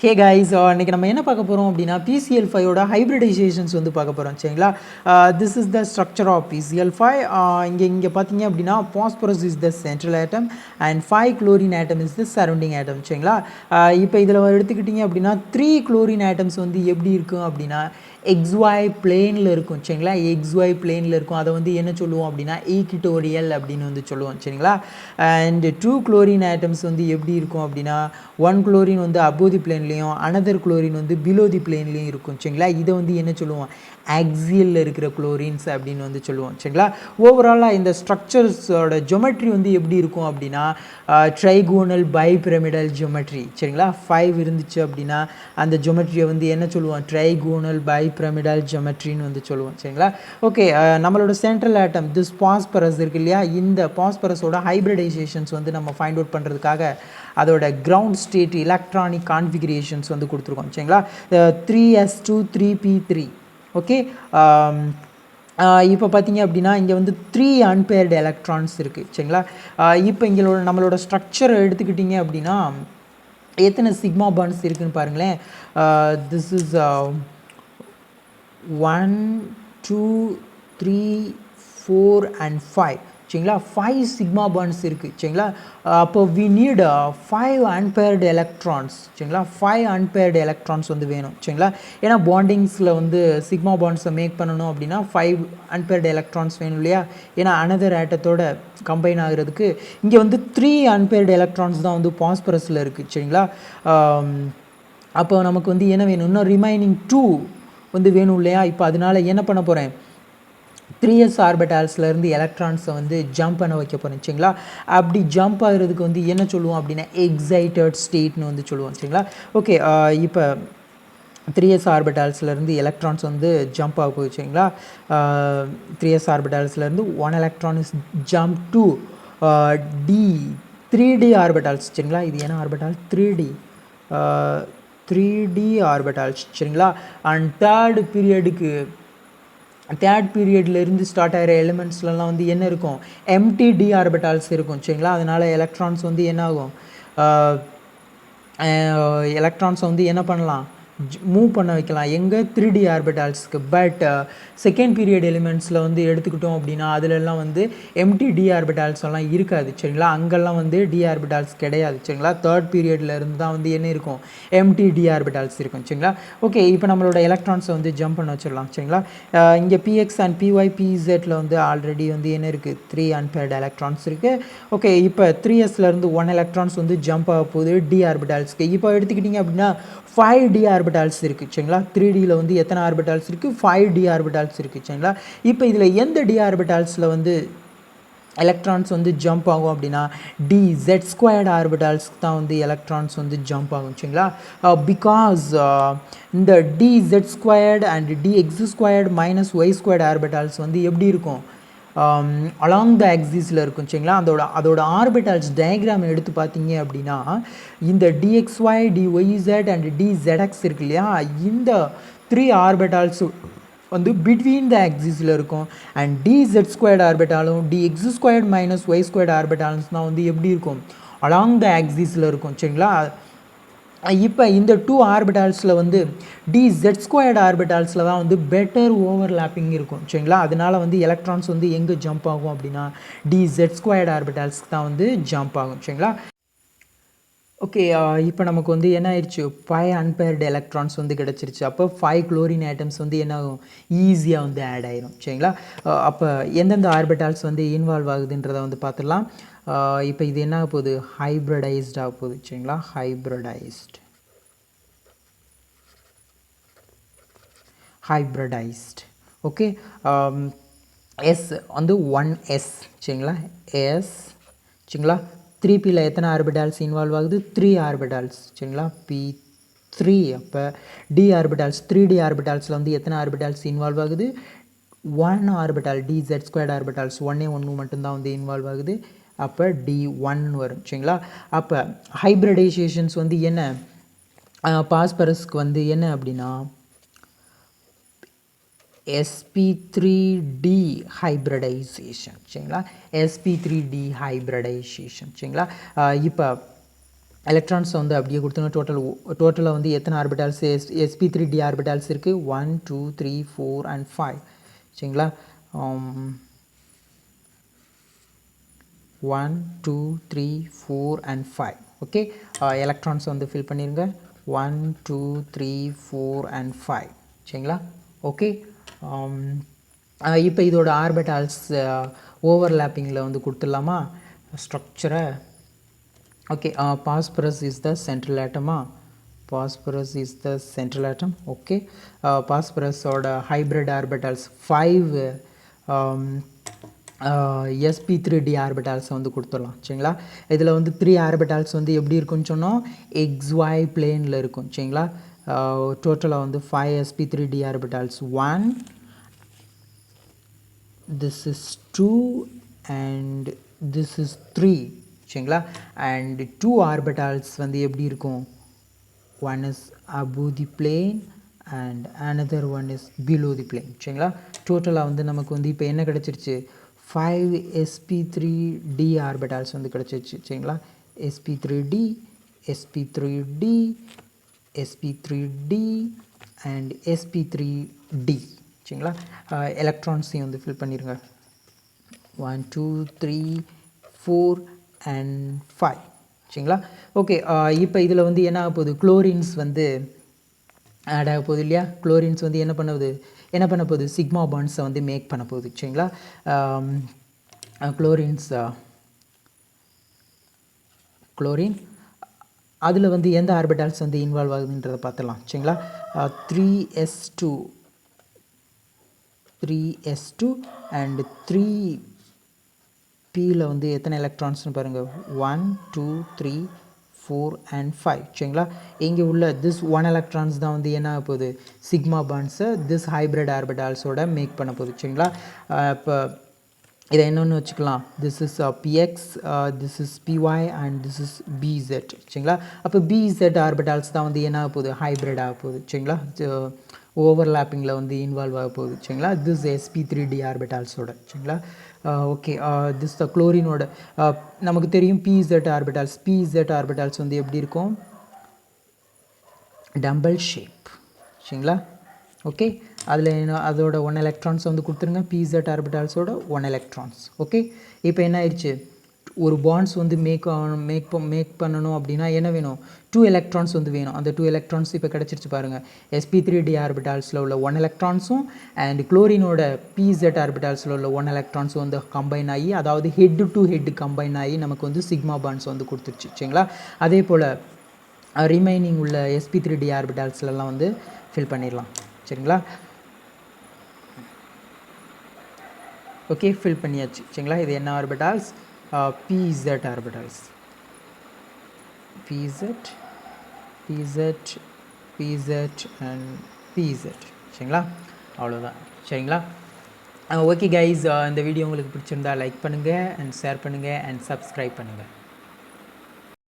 Hey guys, இன்றைக்கி நம்ம என்ன பார்க்க போகிறோம் அப்படின்னா PCl5ஓட ஹைப்ரிடைசேஷன்ஸ் வந்து பார்க்க போகிறோம். சரிங்களா? This is the structure of PCl5. இங்கே பார்த்தீங்க அப்படின்னா phosphorus is the central atom and 5 chlorine atom is the surrounding atom. சரிங்களா? இப்போ இதில் எடுத்துக்கிட்டிங்க அப்படின்னா 3 குளோரின் ஆட்டம்ஸ் வந்து எப்படி இருக்கும் அப்படின்னா XY பிளேனில் இருக்கும். சரிங்களா? XY பிளேனில் இருக்கும். அதை வந்து என்ன சொல்லுவோம் அப்படின்னா ஈக்விட்டோரியல் அப்படின்னு வந்து சொல்லுவோம். சரிங்களா? அண்ட் 2 குளோரின் ஆட்டம்ஸ் வந்து எப்படி இருக்கும் அப்படின்னா 1 குளோரின் வந்து above the பிளேன்லேயும் அனதர் குளோரின் வந்து பிலோ தி பிளேன்லேயும் இருக்கும். சரிங்களா? இதை வந்து என்ன சொல்லுவோம் ஆக்சியலில் இருக்கிற குளோரின்ஸ் அப்படின்னு வந்து சொல்லுவோம். சரிங்களா? ஓவராலாக இந்த ஸ்ட்ரக்சர்ஸோட ஜொமெட்ரி வந்து எப்படி இருக்கும் அப்படின்னா ட்ரைகோனல் பைபிரமிடல் ஜொமெட்ரி. சரிங்களா? 5 இருந்துச்சு அப்படின்னா அந்த ஜொமெட்ரியை வந்து என்ன சொல்லுவோம் ட்ரைகோனல் பைபிரமிடல் ஜொமெட்ரின்னு வந்து சொல்லுவோம். சரிங்களா? ஓகே, நம்மளோட சென்ட்ரல் ஆட்டம் திஸ் பாஸ்பரஸ் இருக்கு இல்லையா, இந்த பாஸ்பரஸோட ஹைப்ரிடைசேஷன்ஸ் வந்து நம்ம ஃபைண்ட் அவுட் பண்ணுறதுக்காக அதோட கிரவுண்ட் ஸ்டேட் எலக்ட்ரானிக் கான்ஃபிகரேஷன்ஸ் வந்து கொடுத்துருக்கோம். சரிங்களா? 3s2 3p3. ஓகே, இப்போ பார்த்தீங்க அப்படின்னா இங்கே வந்து 3 அன்பேர்டு எலக்ட்ரான்ஸ் இருக்குது. சரிங்களா? இப்போ இங்களோட நம்மளோட ஸ்ட்ரக்சரை எடுத்துக்கிட்டிங்க அப்படின்னா எத்தனை சிக்மா பாண்ட்ஸ் இருக்குதுன்னு பாருங்களேன். This is 1 2 3 4 and 5. சரிங்களா? 5 சிக்மா பாண்ட்ஸ் இருக்குது. சரிங்களா? அப்போ வி நீட் 5 அன்பேர்டு எலக்ட்ரான்ஸ். சரிங்களா? 5 அன்பேர்டு எலக்ட்ரான்ஸ் வந்து வேணும். சரிங்களா? ஏன்னா பாண்டிங்ஸில் வந்து சிக்மா பாண்ட்ஸை மேக் பண்ணணும் அப்படின்னா 5 அன்பேர்டு எலக்ட்ரான்ஸ் வேணும் இல்லையா, ஏன்னா அனதர் ஆட்டத்தோட கம்பைன் ஆகிறதுக்கு. இங்கே வந்து 3 அன்பேர்டு எலக்ட்ரான்ஸ் தான் வந்து பாஸ்பரஸில் இருக்குது. சரிங்களா? அப்போ நமக்கு வந்து என்ன வேணும், இன்னும் ரிமைனிங் 2 வந்து வேணும் இல்லையா. இப்போ அதனால் என்ன பண்ண போகிறேன், 3s ஆர்பிட்டால்ஸ்லேருந்து எலக்ட்ரான்ஸை வந்து ஜம்ப் பண்ண வைக்க போகிறேன். சரிங்களா? அப்படி ஜம்ப் ஆகிறதுக்கு வந்து என்ன சொல்லுவோம் அப்படின்னா எக்ஸைட்டட் ஸ்டேட்னு வந்து சொல்லுவோம். சரிங்களா? ஓகே, இப்போ 3s ஆர்பிட்டால்ஸ்லேருந்து எலக்ட்ரான்ஸ் வந்து ஜம்ப் ஆக போகுது. சரிங்களா? 3s ஆர்பிட்டால்ஸ்லேருந்து 1 electron is jump to the 3d orbitals. சரிங்களா? இது என்ன ஆர்பிட்டால் 3d 3d ஆர்பிட்டால்ஸ். சரிங்களா? அண்ட் தேர்ட் பீரியட்லேருந்து ஸ்டார்ட் ஆகிற எலிமெண்ட்ஸ்லாம் வந்து என்ன இருக்கும் எம்டி டி ஆர்பிட்டால்ஸ் இருக்கும். சரிங்களா? அதனால் எலக்ட்ரான்ஸ் வந்து என்ன ஆகும், எலக்ட்ரான்ஸை வந்து என்ன பண்ணலாம் மூவ் பண்ண வைக்கலாம் எங்கே 3d ஆர்பிட்டால்ஸ்க்கு. பட் செகண்ட் பீரியட் எலிமெண்ட்ஸில் வந்து எடுத்துக்கிட்டோம் அப்படின்னா அதிலெல்லாம் வந்து எம்டி டி ஆர்பிட்டால்ஸ் எல்லாம் இருக்காது. சரிங்களா? அங்கெல்லாம் வந்து டி ஆர்பிட்டால்ஸ் கிடையாது. சரிங்களா? தேர்ட் பீரியடில் இருந்து தான் வந்து என்ன இருக்கும் எம்டி டி ஆர்பிட்டால்ஸ் இருக்கும். சரிங்களா? ஓகே, இப்போ நம்மளோட எலக்ட்ரான்ஸை வந்து ஜம்ப் பண்ண வச்சிடலாம். சரிங்களா? இங்கே பிஎக்ஸ் அண்ட் பிஒய் பிஇசெட்டில் வந்து ஆல்ரெடி வந்து என்ன இருக்குது 3 அன்பேர்டு எலக்ட்ரான்ஸ் இருக்குது. ஓகே, இப்போ 3sலேருந்து 1 எலக்ட்ரான்ஸ் வந்து ஜம்ப் ஆக போகுது டி ஆர்பிட்டால்ஸ்க்கு. இப்போ எடுத்துக்கிட்டிங்க அப்படின்னா 5d ஆர்பிட்டால்ஸ் இருக்குது. சரிங்களா? 3dயில் வந்து எத்தனை ஆர்பிட்டால்ஸ் இருக்குது 5d ஆர்பிட்டால்ஸ் இருக்குது. சரிங்களா? இப்போ இதில் எந்த டி ஆர்பிட்டால்ஸில் வந்து எலக்ட்ரான்ஸ் வந்து ஜம்ப் ஆகும் அப்படின்னா dz² ஆர்பிட்டால்ஸ்க்கு தான் வந்து எலக்ட்ரான்ஸ் வந்து ஜம்ப் ஆகும். சரிங்களா? பிகாஸ் இந்த dz² and dx² minus y² orbitals வந்து எப்படி இருக்கும் அலாங் த ஆக்சிஸில் இருக்கும். சரிங்களா? அதோட ஆர்பிட்டால்ஸ் டயக்ராம் எடுத்து பார்த்தீங்க அப்படின்னா இந்த dxy dyz அண்ட் dzx இருக்கு இல்லையா, இந்த 3 ஆர்பிட்டால்ஸ் வந்து பிட்வீன் த ஆக்சிஸில் இருக்கும். And dz² ஆர்பிட்டாலும் dx² minus y² orbitals தான் வந்து எப்படி இருக்கும் அலாங் த ஆக்சிஸில் இருக்கும். சரிங்களா? இப்போ இந்த 2 ஆர்பிட்டால்ஸில் வந்து dz² ஆர்பிட்டால்ஸில் தான் வந்து பெட்டர் ஓவர்லாப்பிங் இருக்கும். சரிங்களா? அதனால் வந்து எலக்ட்ரான்ஸ் வந்து எங்கே ஜம்ப் ஆகும் அப்படின்னா dz² ஆர்பிட்டால்ஸ்க்கு தான் வந்து ஜம்ப் ஆகும். சரிங்களா? ஓகே, இப்போ நமக்கு வந்து என்ன ஆயிடுச்சு 5 அன்பேர்டு எலக்ட்ரான்ஸ் வந்து கிடச்சிருச்சு. அப்போ 5 குளோரின் ஐட்டம்ஸ் வந்து என்ன ஆகும் ஈஸியாக வந்து ஆட் ஆயிரும். சரிங்களா? அப்போ எந்தெந்த ஆர்பிட்டால்ஸ் வந்து இன்வால்வ் ஆகுதுன்றதை வந்து பார்த்துடலாம். இப்போ இது என்ன ஆக போகுது ஹைப்ரிடைஸ்ட் ஆக போகுது. சரிங்களா? ஹைப்ரிடைஸ்ட். ஓகே, எஸ் வந்து 1s. சரிங்களா? எஸ். சரிங்களா? 3pயில் எத்தனை ஆர்பிட்டால்ஸ் இன்வால்வ் ஆகுது 3 ஆர்பிட்டால்ஸ். சரிங்களா? p3. அப்போ டி ஆர்பிட்டால்ஸ் 3d ஆர்பிட்டால்ஸில் வந்து எத்தனை ஆர்பிட்டால்ஸ் இன்வால்வ் ஆகுது 1 ஆர்பிட்டால் dz² ஆர்பிட்டால்ஸ் 1 மட்டும்தான் வந்து இன்வால்வ் ஆகுது. அப்போ d1 வரும். சரிங்களா? அப்போ ஹைப்ரிடைசேஷன்ஸ் வந்து என்ன பாஸ்பரஸ்க்கு வந்து என்ன அப்படின்னா sp3d ஹைப்ரிடைசேஷன். சரிங்களா? sp3d hybridisation. சரிங்களா? இப்போ எலக்ட்ரான்ஸ் வந்து அப்படியே கொடுத்துங்க. டோட்டலாக வந்து எத்தனை ஆர்பிட்டால்ஸ் sp3d ஆர்பிட்டால்ஸ் இருக்குது? 1 2 3 4 and 5 சரிங்களா. 1 2 3 4 and 5 ஓகே. எலக்ட்ரான்ஸ் வந்து ஃபில் பண்ணிடுங்க. 1 2 3 4 and 5 சரிங்களா. ஓகே. இப்போ இதோட ஆர்பிட்டால்ஸ் ஓவர்லேப்பிங்கில் வந்து கொடுத்துடலாமா ஸ்ட்ரக்சரை? okay, phosphorus is the central atom. Phosphorus is the central atom. okay. Phosphorus oda hybrid orbitals 5 sp3d orbitals வந்து கொடுத்துடலாம் சரிங்களா. இதில் வந்து 3 orbitals வந்து எப்படி இருக்குன்னு சொன்னோம்? xy planeல இருக்கும் சரிங்களா. டோட்டலாக வந்து 5 sp3d orbitals. 1 this is 2 and this is 3 சரிங்களா. and 2 ஆர்பிட்டால்ஸ் வந்து எப்படி இருக்கும்? one is above the plane and another one is below the plane சரிங்களா. டோட்டலாக வந்து நமக்கு வந்து இப்போ என்ன கிடச்சிருச்சு? 5 sp3d ஆர்பிட்டால்ஸ் வந்து கிடச்சிருச்சு சரிங்களா. sp3d sp3d sp3d and sp3d சரிங்களா. எலக்ட்ரான்ஸையும் வந்து ஃபில் பண்ணிடுங்க. 1 2 3 4 and 5 சரிங்களா. ஓகே. இப்போ இதில் வந்து என்ன ஆக போகுது? குளோரின்ஸ் வந்து ஆட் ஆக போகுது இல்லையா. குளோரின்ஸ் வந்து என்ன பண்ண போகுது? சிக்மா பாண்ட்ஸை வந்து மேக் பண்ண போகுது சரிங்களா. குளோரின் அதில் வந்து எந்த ஆர்பிட்டால்ஸ் வந்து இன்வால்வ் ஆகுதுன்றதை பார்த்துடலாம் சரிங்களா. 3s2 and 3pல வந்து எத்தனை எலக்ட்ரான்ஸ்னு பாருங்கள்? 1 2 3 4 and 5 சரிங்களா. இங்கே உள்ள திஸ் 1 எலக்ட்ரான்ஸ் தான் வந்து என்ன ஆக போகுது? சிக்மா பாண்ட்ஸை திஸ் ஹைப்ரிட் ஆர்பிட்டால்ஸோட மேக் பண்ண போகுது சரிங்களா. இப்போ இதை என்னென்னு வச்சுக்கலாம்? This is px, this is py and this is bz சரிங்களா. அப்போ bz ஆர்பிட்டால்ஸ் தான் வந்து என்ன ஆக போகுது? ஹைப்ரிட் ஆக போகுது சரிங்களா. ஓவர்லேப்பிங்கில் வந்து இன்வால்வ் ஆக போகுது சரிங்களா. திஸ் sp3d ஆர்பிட்டால்ஸோட சரிங்களா. ஓகே. திஸ் த குளோரினோட நமக்கு தெரியும் pz ஆர்பிட்டால்ஸ் வந்து எப்படி இருக்கும்? டம்பிள் ஷேப் சரிங்களா. ஓகே. அதில் அதோட 1 எலக்ட்ரான்ஸ் வந்து கொடுத்துருங்க. pz ஆர்பிட்டால்ஸோட 1 electrons. ஓகே. இப்போ என்ன ஆயிடுச்சு? ஒரு பாண்ட்ஸ் வந்து மேக் பண்ணணும் அப்படின்னா என்ன வேணும்? 2 எலக்ட்ரான்ஸ் வந்து வேணும். அந்த 2 எலக்ட்ரான்ஸ் இப்போ கிடச்சிருச்சு பாருங்கள். sp3d ஆர்பிட்டால்ஸில் உள்ள 1 எலக்ட்ரான்ஸும் அண்ட் குளோரினோட pz ஆர்பிட்டால்ஸில் உள்ள 1 எலக்ட்ரான்ஸும் வந்து கம்பைன் ஆகி, அதாவது ஹெட் டு ஹெட் கம்பைன் ஆகி நமக்கு வந்து சிக்மா பாண்ட்ஸ் வந்து கொடுத்துருச்சு சரிங்களா. அதே போல் ரிமைனிங் உள்ள sp3d ஆர்பிட்டால்ஸ்லாம் வந்து ஃபில் பண்ணிடலாம் சரிங்களா. ஓகே. ஃபில் பண்ணியாச்சு சரிங்களா. இது என்ன orbitals? pz orbitals. pz and pz சரிங்களா. அவ்வளோதான் சரிங்களா. ஓகே கைஸ், இந்த வீடியோ உங்களுக்கு பிடிச்சிருந்தா லைக் பண்ணுங்கள் அண்ட் ஷேர் பண்ணுங்கள் அண்ட் சப்ஸ்கிரைப் பண்ணுங்கள்.